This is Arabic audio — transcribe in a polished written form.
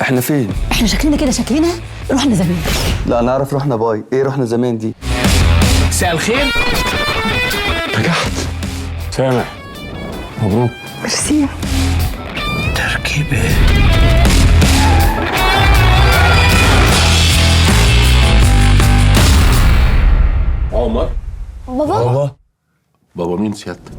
احنا فين؟ احنا شكلنا كده شكلنا رحنا زمان. لا انا اعرف رحنا باي، ايه رحنا زمان دي؟ مساء الخير. نجحت. سامع، مبروك. ميرسي. تركيبة. عمر. بابا. بابا مين سيادتك؟